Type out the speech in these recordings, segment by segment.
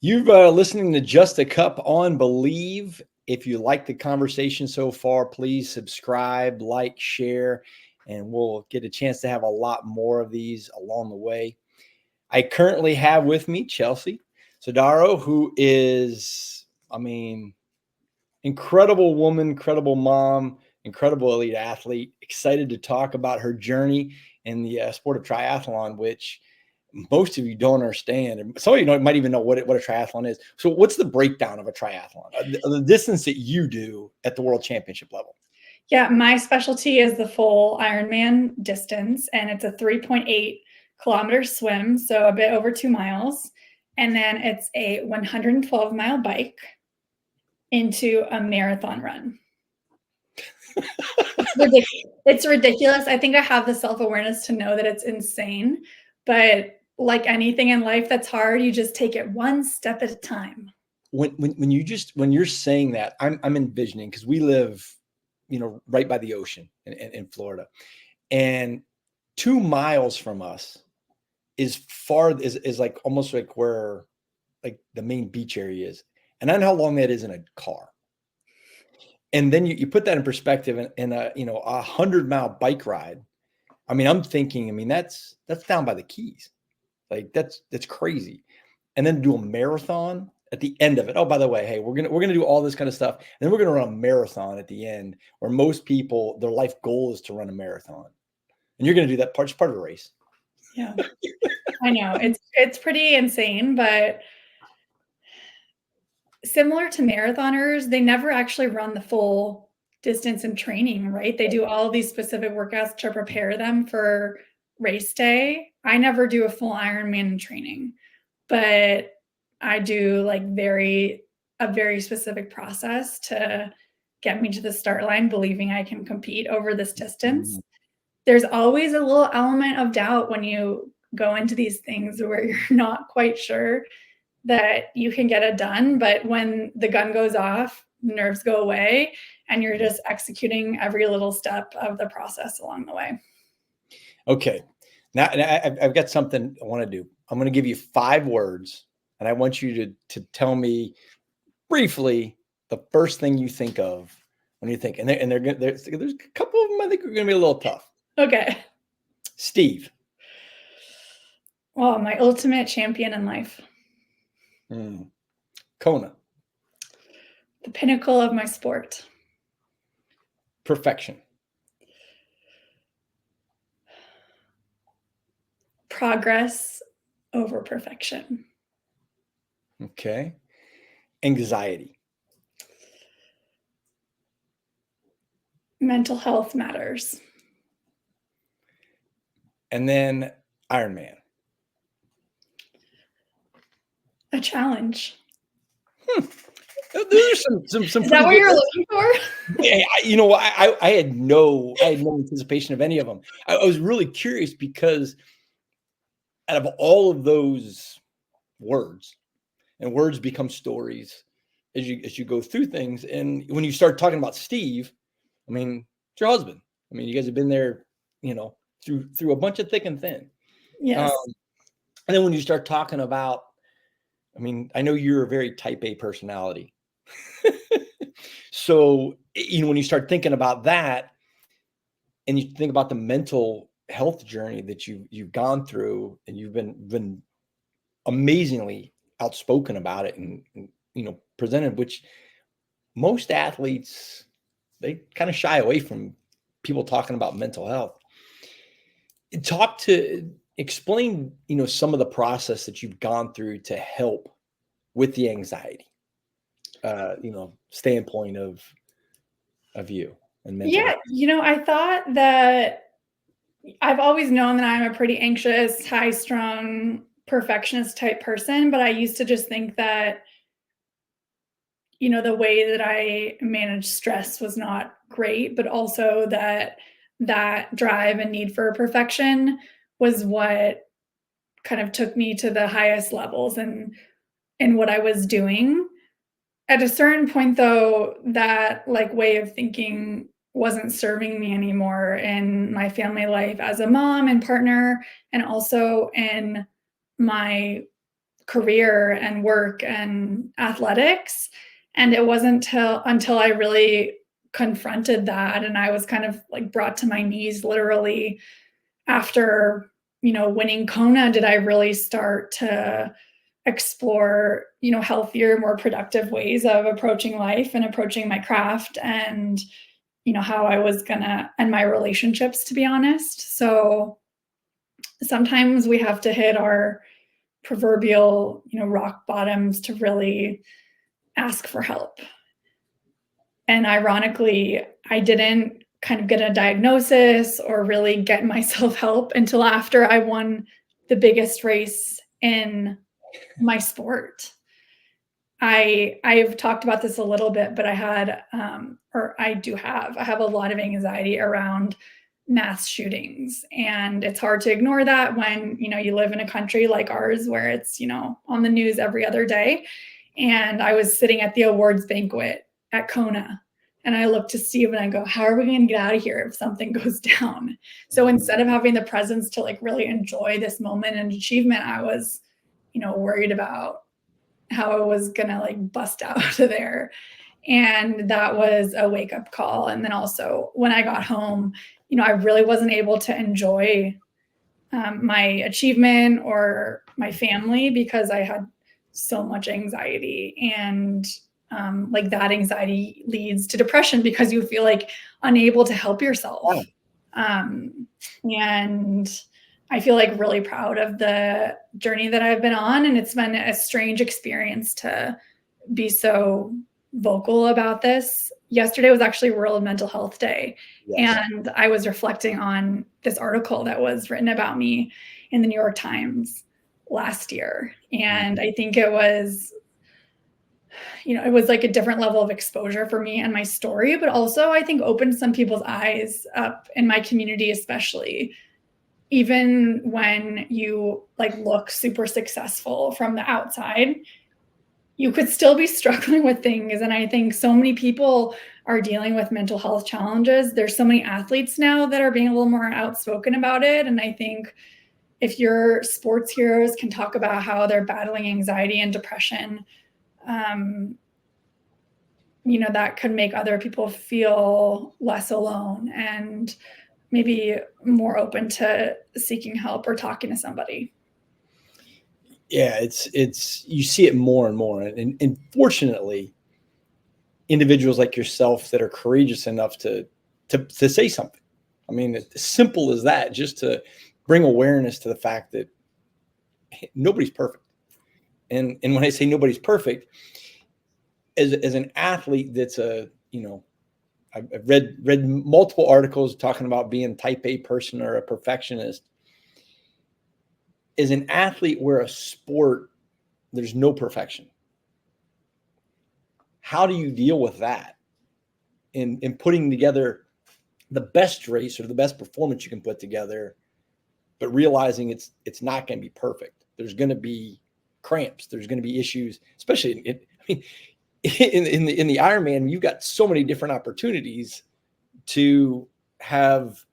You've listening to Just a Cup on Bleav. If you like the conversation so far, please subscribe, like, share, and we'll get a chance to have a lot more of these along the way. I currently have with me Chelsea Sodaro, who is, incredible woman, incredible mom, incredible elite athlete. Excited to talk about her journey in the sport of triathlon, which most of you don't understand. And some of you might even know what a triathlon is. So what's the breakdown of a triathlon, the distance that you do at the world championship level? Yeah, my specialty is the full Ironman distance, and it's a 3.8 kilometer swim, so a bit over 2 miles. And then it's a 112-mile bike into a marathon run. It's ridiculous. I think I have the self-awareness to know that it's insane, but like anything in life that's hard, you just take it one step at a time. When you're saying that, I'm envisioning, because we live, right by the ocean in Florida, and 2 miles from us is like almost like where like the main beach area is. And I know how long that is in a car. And then you put that in perspective in a 100-mile bike ride. I'm thinking, that's down by the Keys. Like that's crazy. And then do a marathon at the end of it. Oh, by the way, hey, we're gonna do all this kind of stuff, and then we're gonna run a marathon at the end, where most people, their life goal is to run a marathon, and you're gonna do that part of the race. Yeah, I know it's pretty insane, but similar to marathoners, they never actually run the full distance in training, right? They do all these specific workouts to prepare them for race day. I never do a full Ironman in training, but I do like a very specific process to get me to the start line, believing I can compete over this distance. Mm-hmm. There's always a little element of doubt when you go into these things where you're not quite sure that you can get it done. But when the gun goes off, nerves go away, and you're just executing every little step of the process along the way. Okay. Now I've got something I want to do. I'm going to give you 5 words, and I want you to tell me briefly the first thing you think of when you think. And there's a couple of them I think are going to be a little tough. Okay. Steve. Well, my ultimate champion in life. Kona. The pinnacle of my sport. Perfection. Progress over perfection. Okay. Anxiety. Mental health matters. And then Ironman. A challenge. Those are some Is that what you're looking for? Yeah, I had no anticipation of any of them. I was really curious because out of all of those words, and words become stories as you go through things. And when you start talking about Steve, it's your husband. You guys have been there, through a bunch of thick and thin. Yes. And then when you start talking about, I know you're a very type A personality. So, when you start thinking about that, and you think about the mental health journey that you've gone through, and you've been amazingly outspoken about it, and presented, which most athletes, they kind of shy away from people talking about mental health. Explain, some of the process that you've gone through to help with the anxiety, standpoint of you and mental health. I thought that I've always known that I'm a pretty anxious, high-strung, perfectionist type person, but I used to just think that, the way that I managed stress was not great, but also that drive and need for perfection was what kind of took me to the highest levels and what I was doing. At a certain point, though, that way of thinking wasn't serving me anymore in my family life as a mom and partner, and also in my career and work and athletics. And it wasn't until I really confronted that, and I was kind of like brought to my knees literally after, winning Kona, did I really start to explore, healthier, more productive ways of approaching life and approaching my craft, and, how I was gonna end my relationships, to be honest. So sometimes we have to hit our proverbial, rock bottoms to really ask for help. And ironically, I didn't kind of get a diagnosis or really get myself help until after I won the biggest race in my sport. I've talked about this a little bit, but I had, I have a lot of anxiety around mass shootings. And it's hard to ignore that when, you live in a country like ours where it's, on the news every other day. And I was sitting at the awards banquet at Kona, and I looked to Steve and I go, how are we going to get out of here if something goes down? So instead of having the presence to like really enjoy this moment and achievement, I was, worried about how I was going to like bust out of there. And that was a wake up call. And then also when I got home, I really wasn't able to enjoy my achievement or my family because I had so much anxiety. And like that anxiety leads to depression because you feel like unable to help yourself. And I feel like really proud of the journey that I've been on. And it's been a strange experience to be so vocal about this. Yesterday was actually World Mental Health Day. Yes. And I was reflecting on this article that was written about me in the New York Times last year. And I think it was, it was like a different level of exposure for me and my story, but also I think opened some people's eyes up in my community, especially. Even when you like look super successful from the outside, you could still be struggling with things. And I think so many people are dealing with mental health challenges. There's so many athletes now that are being a little more outspoken about it. And I think if your sports heroes can talk about how they're battling anxiety and depression, that could make other people feel less alone and maybe more open to seeking help or talking to somebody. Yeah, it's you see it more and more. And fortunately, individuals like yourself that are courageous enough to say something. I mean, as simple as that, just to bring awareness to the fact that nobody's perfect. And when I say nobody's perfect, as an athlete that's I've read multiple articles talking about being type A person or a perfectionist. As an athlete, where a sport, there's no perfection. How do you deal with that in putting together the best race or the best performance you can put together, but realizing it's not going to be perfect? There's going to be cramps. There's going to be issues, especially in the Ironman. You've got so many different opportunities to have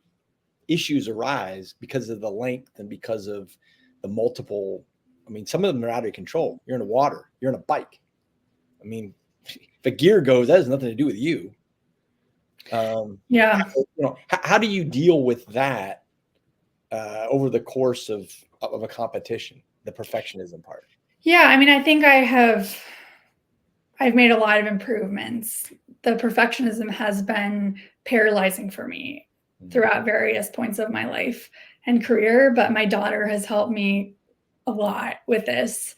issues arise because of the length and because of the multiple. I mean, some of them are out of control. You're in the water. You're in a bike. I mean, if a gear goes, that has nothing to do with you. Yeah. How do you deal with that over the course of a competition, the perfectionism part? Yeah. I mean, I think I've made a lot of improvements. The perfectionism has been paralyzing for me throughout various points of my life and career, but my daughter has helped me a lot with this.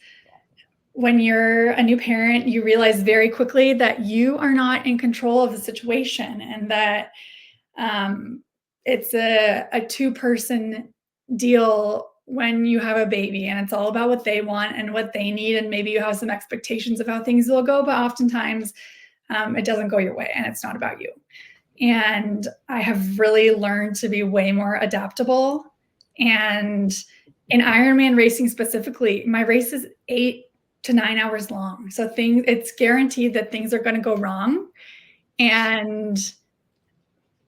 When you're a new parent, you realize very quickly that you are not in control of the situation, and that it's a two-person deal when you have a baby, and it's all about what they want and what they need. And maybe you have some expectations of how things will go, but oftentimes it doesn't go your way and it's not about you. And I have really learned to be way more adaptable. And in Ironman racing specifically, my race is 8 to 9 hours long. So it's guaranteed that things are going to go wrong. And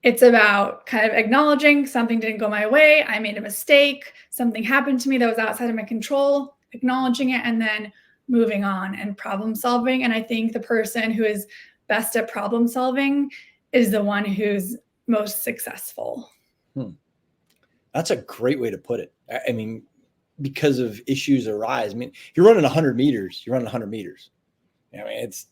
it's about kind of acknowledging something didn't go my way. I made a mistake. Something happened to me that was outside of my control. acknowledging it and then moving on and problem solving. And I think the person who is best at problem solving is the one who's most successful. That's a great way to put it. I mean, because of issues arise. I mean, if you're running 100 meters, you're running 100 meters. I mean, it's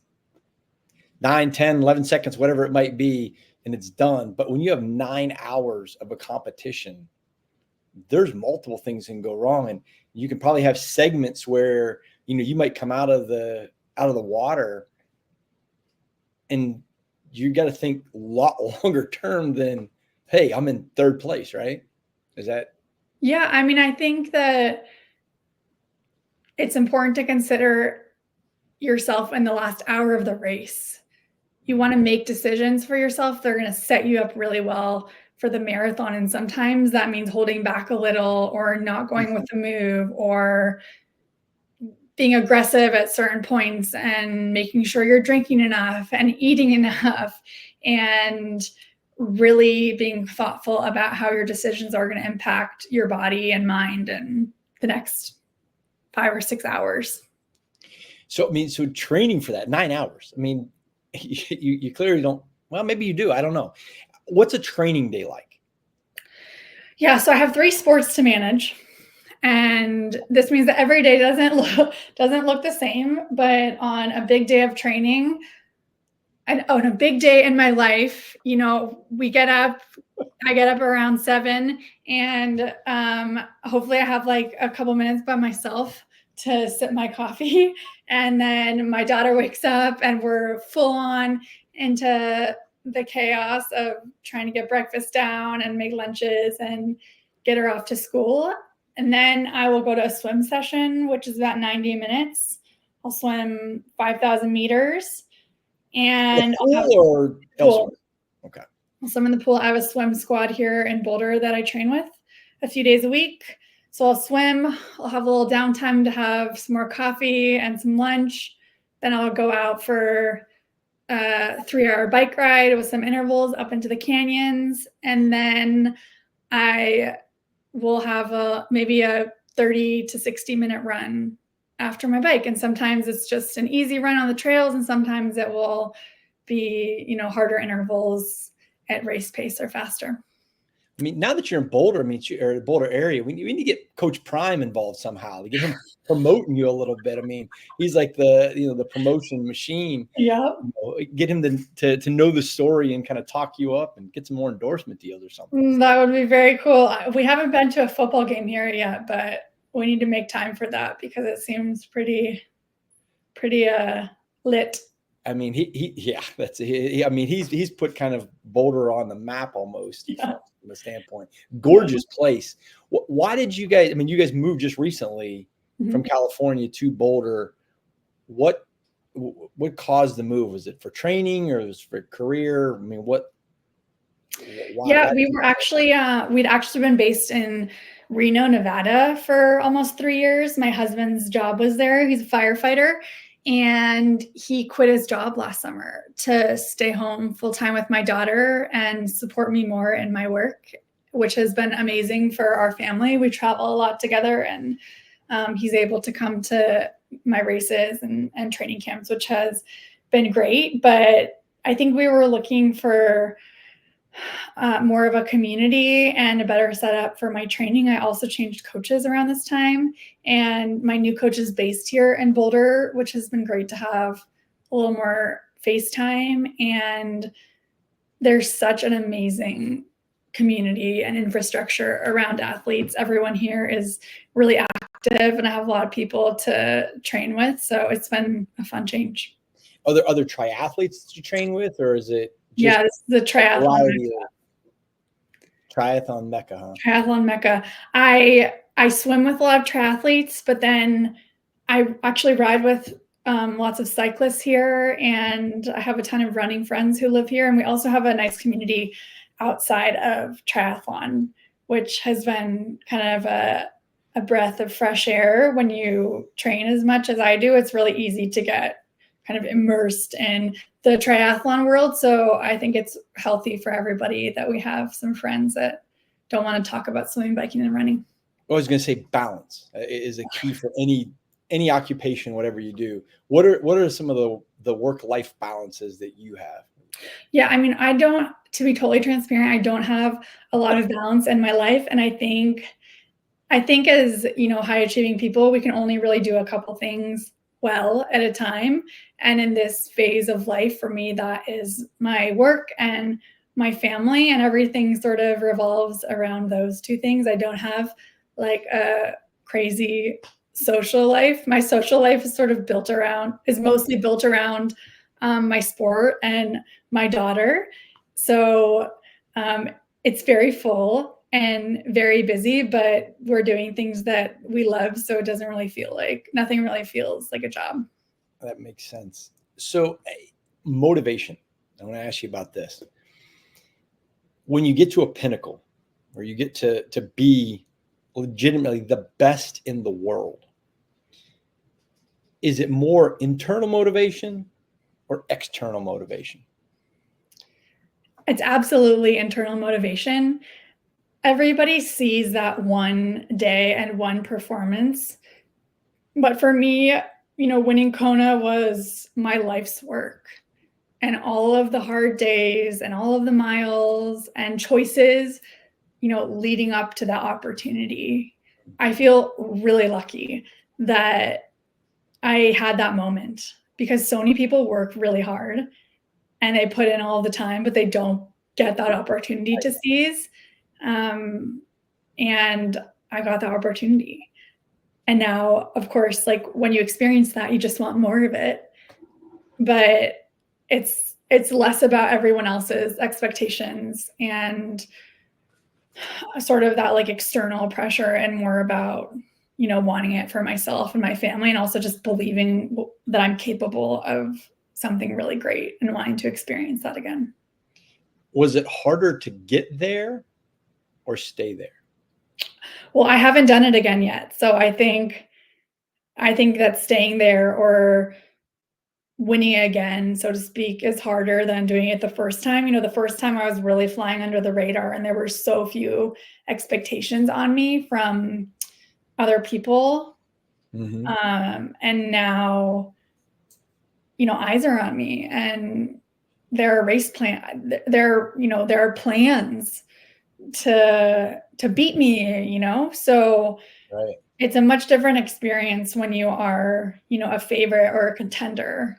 9, 10, 11 seconds, whatever it might be, and it's done. But when you have 9 hours of a competition, there's multiple things that can go wrong. And you can probably have segments where, you might come out of the water and you got to think a lot longer term than, hey, I'm in third place, right? Is that? Yeah. I mean, I think that it's important to consider yourself in the last hour of the race. You want to make decisions for yourself. They're going to set you up really well for the marathon. And sometimes that means holding back a little or not going with the move or being aggressive at certain points and making sure you're drinking enough and eating enough and really being thoughtful about how your decisions are going to impact your body and mind in the next 5 or 6 hours. So, I mean, so training for that 9 hours, I mean, you clearly don't, well, maybe you do. I don't know. What's a training day like? Yeah. So I have 3 sports to manage. And this means that every day doesn't look the same, but on a big day of training and on a big day in my life, I get up around 7 and hopefully I have like a couple minutes by myself to sip my coffee. And then my daughter wakes up and we're full on into the chaos of trying to get breakfast down and make lunches and get her off to school. And then I will go to a swim session, which is about 90 minutes. I'll swim 5,000 meters. And Pool. Okay. I'll swim in the pool. I have a swim squad here in Boulder that I train with a few days a week. So I'll swim. I'll have a little downtime to have some more coffee and some lunch. Then I'll go out for a 3-hour bike ride with some intervals up into the canyons. And then I will have maybe a 30 to 60 minute run after my bike. And sometimes it's just an easy run on the trails. And sometimes it will be, harder intervals at race pace or faster. I mean, now that you're in Boulder, you're in the Boulder area, we need to get Coach Prime involved somehow to get him promoting you a little bit. I mean, he's like the promotion machine. Yeah. Get him to know the story and kind of talk you up and get some more endorsement deals or something. That would be very cool. We haven't been to a football game here yet, but we need to make time for that because it seems pretty lit. I mean, he's put kind of Boulder on the map almost from the standpoint. Gorgeous place. Why did you guys? I mean, you guys moved just recently from California to Boulder. What caused the move? Was it for training or was it for career? I mean, what? Yeah, we were actually we'd actually been based in Reno, Nevada for almost 3 years. My husband's job was there. He's a firefighter. And he quit his job last summer to stay home full time with my daughter and support me more in my work, which has been amazing for our family. We travel a lot together and he's able to come to my races and training camps, which has been great. But I think we were looking for more of a community and a better setup for my training. I also changed coaches around this time, and my new coach is based here in Boulder, which has been great to have a little more FaceTime. And there's such an amazing community and infrastructure around athletes. Everyone here is really active, and I have a lot of people to train with. So it's been a fun change. Are there other triathletes that you train with, or is it? Yeah, it's the triathlon Mecca, huh? Triathlon Mecca. I swim with a lot of triathletes, but then I actually ride with lots of cyclists here, and I have a ton of running friends who live here. And we also have a nice community outside of triathlon, which has been kind of a breath of fresh air when you train as much as I do. It's really easy to get kind of immersed in the triathlon world. So I think it's healthy for everybody that we have some friends that don't want to talk about swimming, biking, and running. I was going to say balance is a key for any occupation, whatever you do. What are some of the work-life balances that you have? Yeah, I mean, to be totally transparent, I don't have a lot of balance in my life. And I think as, high achieving people, we can only really do a couple things well at a time. And in this phase of life, for me, that is my work and my family, and everything sort of revolves around those two things. I don't have like a crazy social life. My social life is mostly built around my sport and my daughter. So it's very full and very busy, but we're doing things that we love. So it doesn't really nothing really feels like a job. That makes sense. So motivation. I want to ask you about this. When you get to a pinnacle, or you get to be legitimately the best in the world, is it more internal motivation or external motivation? It's absolutely internal motivation. Everybody sees that one day and one performance. But for me, winning Kona was my life's work. And all of the hard days and all of the miles and choices, leading up to that opportunity. I feel really lucky that I had that moment, because so many people work really hard and they put in all the time, but they don't get that opportunity to seize. And I got the opportunity. And now, of course, like when you experience that, you just want more of it. But it's less about everyone else's expectations and sort of that like external pressure, and more about, wanting it for myself and my family, and also just believing that I'm capable of something really great and wanting to experience that again. Was it harder to get there or stay there? Well, I haven't done it again yet. So I think that staying there or winning again, so to speak, is harder than doing it the first time. The first time I was really flying under the radar, and there were so few expectations on me from other people. Mm-hmm. And now, eyes are on me, and there are race plan. There are plans to beat me. So Right. it's a much different experience when you are, a favorite or a contender.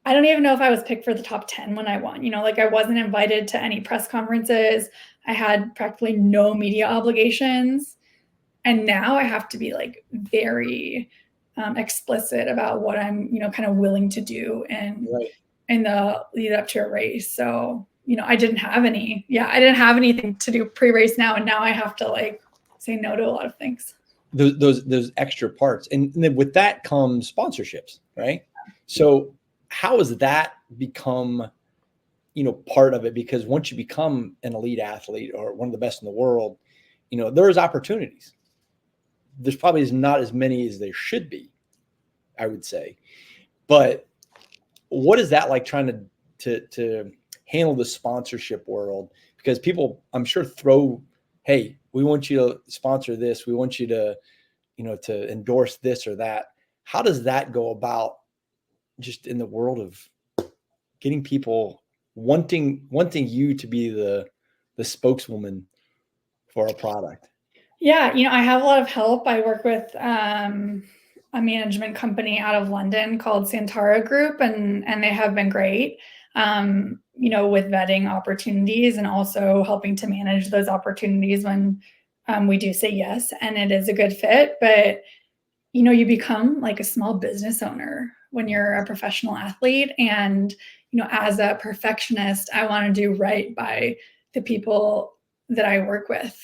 I don't even know if I was picked for the top 10 when I won. I wasn't invited to any press conferences. I had practically no media obligations. And now I have to be like very explicit about what I'm, kind of willing to do in the lead up to a race. So, I didn't have anything to do pre-race now. And now I have to like say no to a lot of things. Those extra parts. And then with that comes sponsorships, right? So how has that become, part of it? Because once you become an elite athlete or one of the best in the world, there's opportunities. There's probably not as many as there should be, I would say. But what is that like, trying to handle the sponsorship world? Because people, I'm sure, hey, we want you to sponsor this. We want you to, to endorse this or that. How does that go about, just in the world of getting people wanting you to be the spokeswoman for a product? Yeah, I have a lot of help. I work with a management company out of London called Sodaro Group, and they have been great, with vetting opportunities and also helping to manage those opportunities when we do say yes and it is a good fit. But you become like a small business owner when you're a professional athlete, and as a perfectionist, I want to do right by the people that I work with.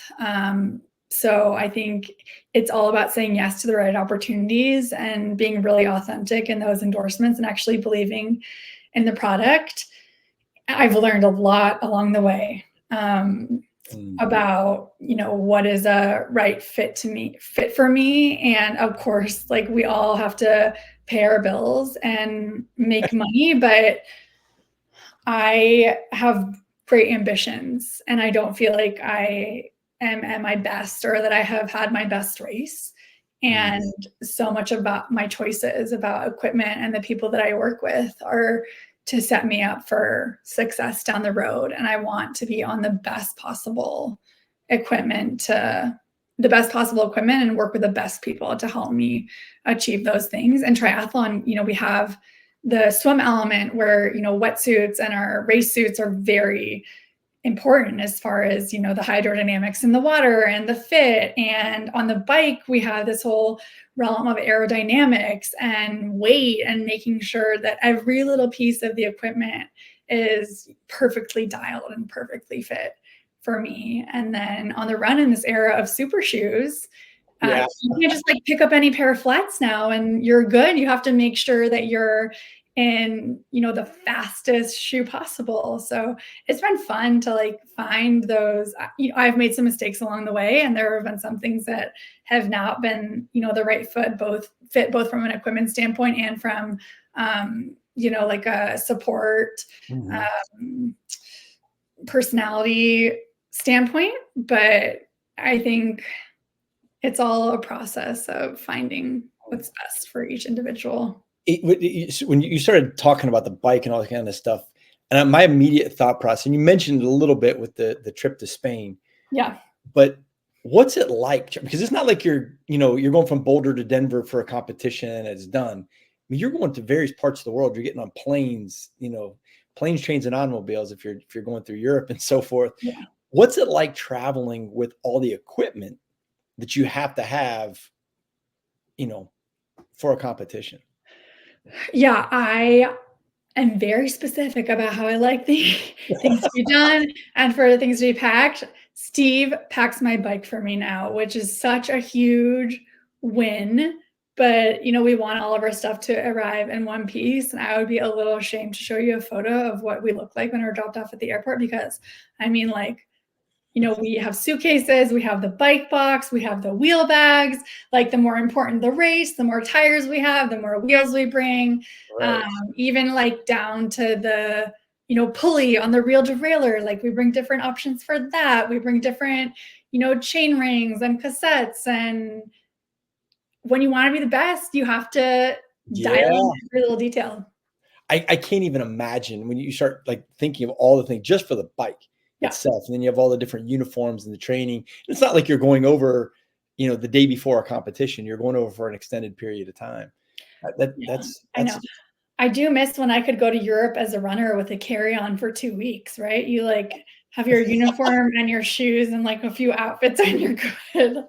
So I think it's all about saying yes to the right opportunities and being really authentic in those endorsements and actually believing in the product. I've learned a lot along the way about, what is a right fit for me. And of course, like we all have to pay our bills and make money, but I have great ambitions, and I don't feel like I am at my best, or that I have had my best race. And so much about my choices about equipment and the people that I work with are to set me up for success down the road. And I want to be on the best possible equipment and work with the best people to help me achieve those things. And triathlon, we have the swim element where, wetsuits and our race suits are very important as far as, the hydrodynamics in the water and the fit. And on the bike, we have this whole realm of aerodynamics and weight and making sure that every little piece of the equipment is perfectly dialed and perfectly fit for me. And then on the run, in this era of super shoes, you can't just like pick up any pair of flats now and you're good. You have to make sure that you're in, the fastest shoe possible. So it's been fun to like find those. I've made some mistakes along the way, and there have been some things that have not been, the right fit both from an equipment standpoint and from, like a support, personality standpoint. But I think it's all a process of finding what's best for each individual. When you started talking about the bike and all that kind of stuff, and my immediate thought process, and you mentioned it a little bit with the trip to Spain. Yeah. But what's it like? Because it's not like you're going from Boulder to Denver for a competition and it's done. I mean, you're going to various parts of the world. You're getting on planes, planes, trains, and automobiles if you're going through Europe and so forth. Yeah. What's it like traveling with all the equipment that you have to have, for a competition? Yeah, I am very specific about how I like the things to be done and for the things to be packed. Steve packs my bike for me now, which is such a huge win. But, we want all of our stuff to arrive in one piece. And I would be a little ashamed to show you a photo of what we look like when we're dropped off at the airport, because we have suitcases, we have the bike box, we have the wheel bags. Like, the more important the race, the more tires we have, the more wheels we bring. Right. Even like down to the, pulley on the reel derailleur. Like, we bring different options for that. We bring different, chain rings and cassettes. And when you want to be the best, you have to dial in every little detail. I can't even imagine when you start like thinking of all the things just for the bike itself. And then you have all the different uniforms and the training. It's not like you're going over, the day before a competition. You're going over for an extended period of time. That's I know. I do miss when I could go to Europe as a runner with a carry-on for 2 weeks, right? You like have your uniform and your shoes and like a few outfits and you're good.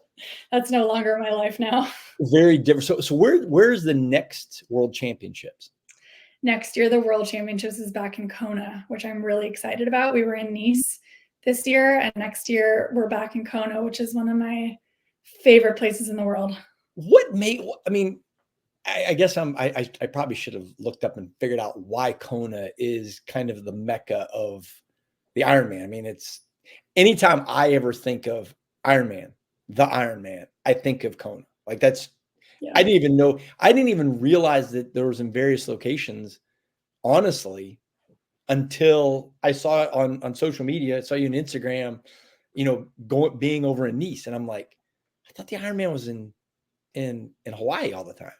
That's no longer my life now. Very different. So where's the next World Championships? Next year, the World Championships is back in Kona, which I'm really excited about. We were in Nice this year, and next year we're back in Kona, which is one of my favorite places in the world. I guess I probably should have looked up and figured out why Kona is kind of the mecca of the Ironman. I mean, it's anytime I ever think of Ironman, I think of Kona. Like that's, I didn't even realize that there was in various locations, honestly, until I saw it on social media. I saw you on Instagram, being over in Nice. And I'm like, I thought the Ironman was in Hawaii all the time.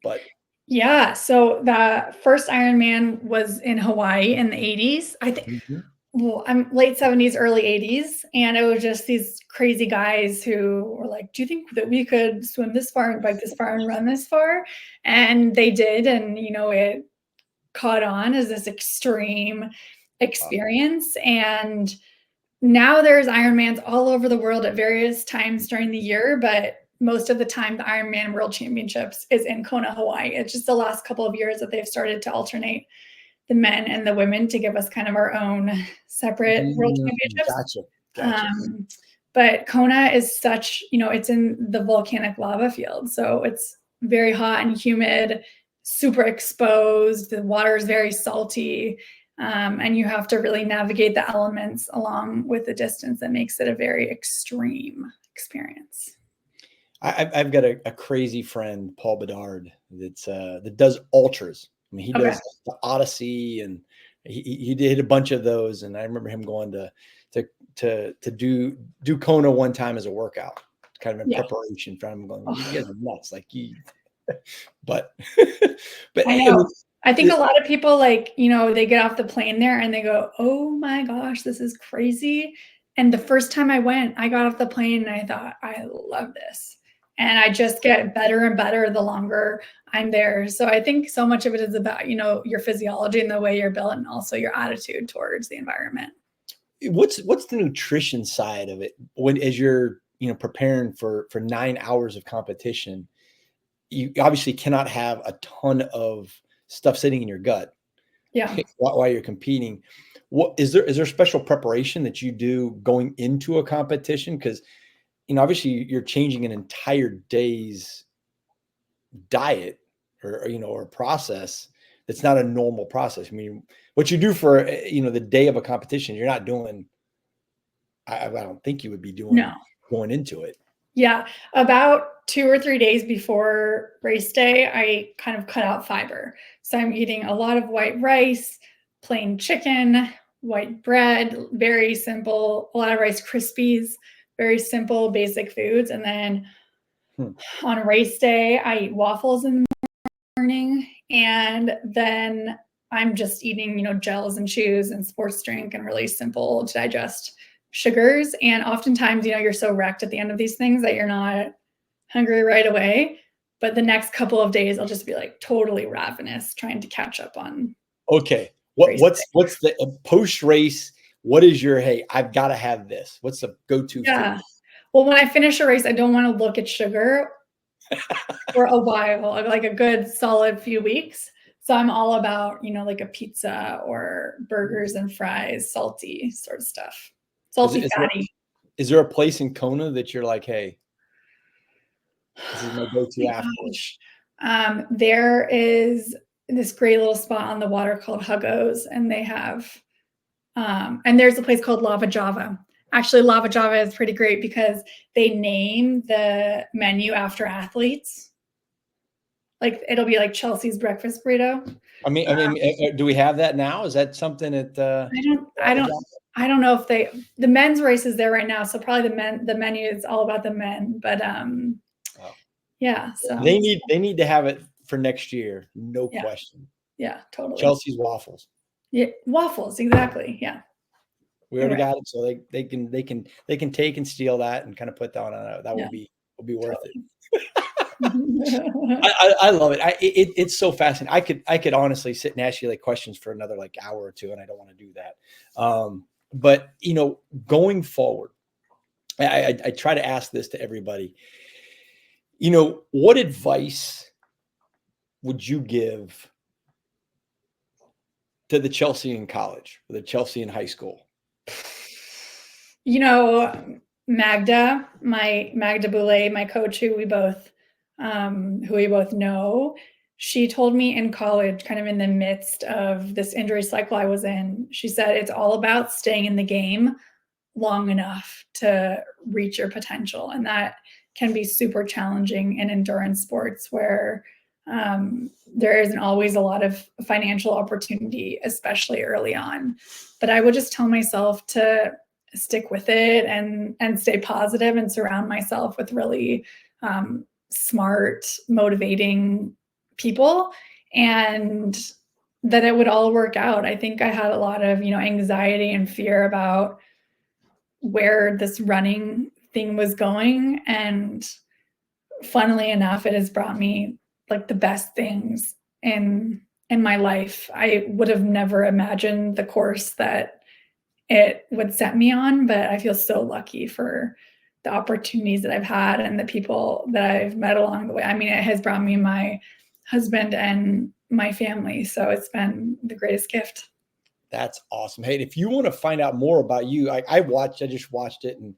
But yeah, so the first Ironman was in Hawaii in the 80s. I think well, I'm late 70s, early 80s. And it was just these crazy guys who were like, do you think that we could swim this far and bike this far and run this far? And they did. And, it caught on as this extreme experience. And now there's Ironmans all over the world at various times during the year. But most of the time, the Ironman World Championships is in Kona, Hawaii. It's just the last couple of years that they've started to alternate the men and the women to give us kind of our own separate World Championships. Gotcha. But Kona is such, it's in the volcanic lava field. So it's very hot and humid, super exposed. The water is very salty. And you have to really navigate the elements along with the distance that makes it a very extreme experience. I've got a crazy friend, Paul Bedard, that does ultras. I mean, he does the Odyssey, and he did a bunch of those. And I remember him going to to do Kona one time as a workout, kind of in Yeah. preparation for. I'm going, you guys are nuts, like you. But I know. I think a lot of people, like, you know, they get off the plane there and they go, oh my gosh, this is crazy. And the first time I went, I got off the plane and I thought, I love this. And I just get better and better the longer I'm there. So I think so much of it is about, you know, your physiology and the way you're built, and also your attitude towards the environment. What's the nutrition side of it as you're, you know, preparing for 9 hours of competition? You obviously cannot have a ton of stuff sitting in your gut. Yeah. While you're competing. What is there special preparation that you do going into a competition? Because, you know, obviously you're changing an entire day's diet or you know, or process that's not a normal process. I mean, what you do for, you know, the day of a competition, you're not doing. I don't think you would be doing No. going into it. Yeah. About 2 or 3 days before race day, I kind of cut out fiber. So I'm eating a lot of white rice, plain chicken, white bread, very simple, a lot of Rice Krispies, very simple, basic foods. And then on race day, I eat waffles in the morning. And then I'm just eating, you know, gels and chews and sports drink and really simple to digest sugars. And oftentimes, you know, you're so wrecked at the end of these things that you're not hungry right away. But the next couple of days, I'll just be like totally ravenous, trying to catch up on. Okay. What's the post race? What is your, hey, I've got to have this? What's the go-to food? Well, when I finish a race, I don't want to look at sugar for a while, like a good solid few weeks. So I'm all about, you know, like a pizza or burgers and fries, salty sort of stuff. Salty, fatty. Is there a place in Kona that you're like, hey, this is my go-to afterwards? There is this great little spot on the water called Huggos, and they have, and there's a place called Lava Java. Actually, Lava Java is pretty great because they name the menu after athletes. Like it'll be like Chelsea's breakfast burrito. I mean, do we have that now? Is that something that I don't know if the men's race is there right now, so probably the menu is all about the men. But yeah, so they need to have it for next year, no question. Yeah, totally. Chelsea's waffles. Yeah, waffles, exactly. Yeah. We already got it, so they can take and steal that and kind of put that on. That will be worth it. I love it. It's so fascinating. I could honestly sit and ask you like questions for another like hour or two, and I don't want to do that. But you know, going forward, I try to ask this to everybody. You know, what advice would you give to the Chelsea in college, or the Chelsea in high school? You know, Magda Boulay, my coach, who we both know, she told me in college, kind of in the midst of this injury cycle I was in, she said, it's all about staying in the game long enough to reach your potential. And that can be super challenging in endurance sports where there isn't always a lot of financial opportunity, especially early on. But I would just tell myself to stick with it and stay positive and surround myself with really smart, motivating people, and that it would all work out. I think I had a lot of, you know, anxiety and fear about where this running thing was going. And funnily enough, it has brought me like the best things in my life. I would have never imagined the course that it would set me on, but I feel so lucky for the opportunities that I've had and the people that I've met along the way. I mean, it has brought me my husband and my family. So it's been the greatest gift. That's awesome. Hey, if you want to find out more about you, I just watched it, and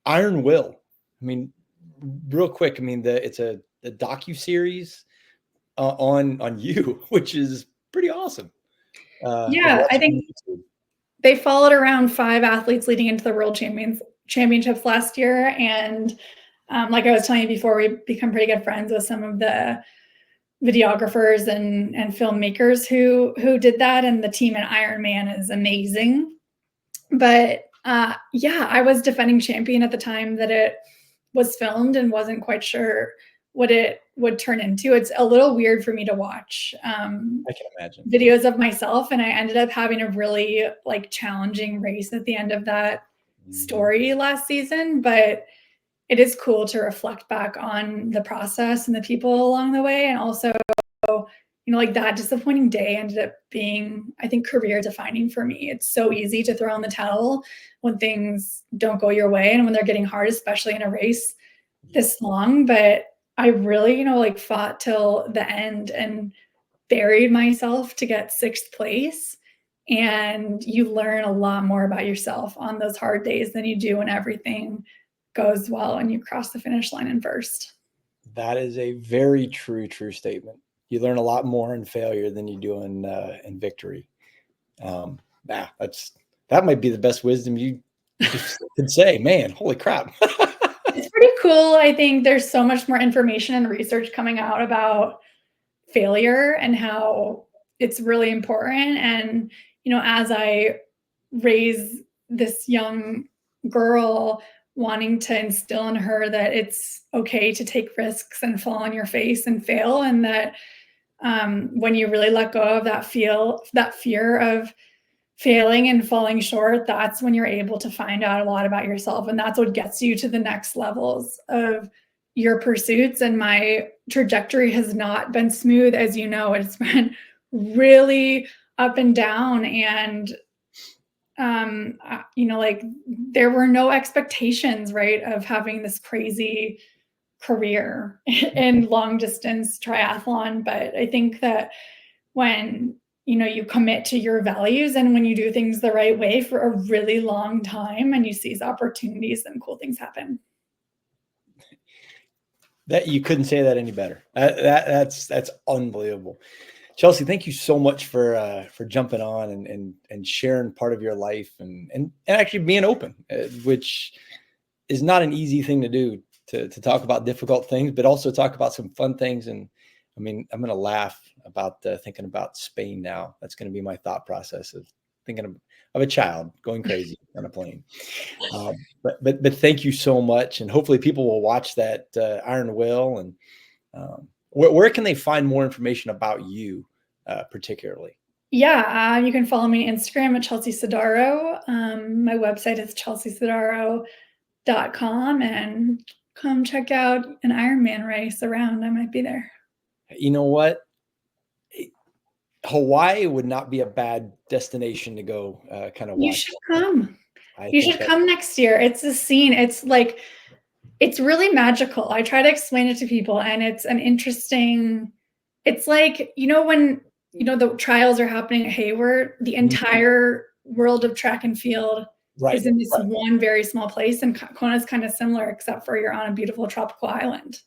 Iron Will. I mean, real quick. I mean, it's a docu-series on you, which is pretty awesome. Yeah, I think they followed around 5 athletes leading into the World Championships last year. And like I was telling you before, we become pretty good friends with some of the videographers and filmmakers who did that. And the team at Ironman is amazing. But yeah, I was defending champion at the time that it was filmed and wasn't quite sure what it would turn into. It's a little weird for me to watch I can imagine videos of myself, and I ended up having a really like challenging race at the end of that story last season. But it is cool to reflect back on the process and the people along the way, and also, you know, like that disappointing day ended up being, I think, career defining for me. It's so easy to throw in the towel when things don't go your way and when they're getting hard, especially in a race this long. But I really, you know, like fought till the end and buried myself to get 6th place. And you learn a lot more about yourself on those hard days than you do when everything goes well and you cross the finish line in first. That is a very true statement. You learn a lot more in failure than you do in victory. That might be the best wisdom you could say. Man, holy crap! It's pretty cool. I think there's so much more information and research coming out about failure and how it's really important. And, you know, as I raise this young girl, wanting to instill in her that it's okay to take risks and fall on your face and fail, and that when you really let go of that fear of failing and falling short, that's when you're able to find out a lot about yourself. And that's what gets you to the next levels of your pursuits. And my trajectory has not been smooth, as you know. It's been really up and down. And you know, like there were no expectations, right, of having this crazy career in long distance triathlon. But I think that when, you know, you commit to your values and when you do things the right way for a really long time and you seize opportunities, then cool things happen. That you couldn't say that any better. That's unbelievable. Chelsea, thank you so much for jumping on and sharing part of your life and actually being open, which is not an easy thing to do, to talk about difficult things, but also talk about some fun things. And I mean, I'm going to laugh about thinking about Spain now. That's going to be my thought process of thinking of a child going crazy on a plane. But thank you so much, and hopefully people will watch that Iron Will. And where can they find more information about you, particularly? Yeah, you can follow me on Instagram at Chelsea Sodaro. My website is chelseasodaro.com, and come check out an Ironman race around. I might be there. You know what? Hawaii would not be a bad destination to go kind of watch. You should come. You should come next year. It's a scene. It's like, it's really magical. I try to explain it to people, and it's an interesting, it's like, you know, when, you know, the trials are happening at Hayward, the entire world of track and field is in this one very small place, and Kona is kind of similar, except for you're on a beautiful tropical island.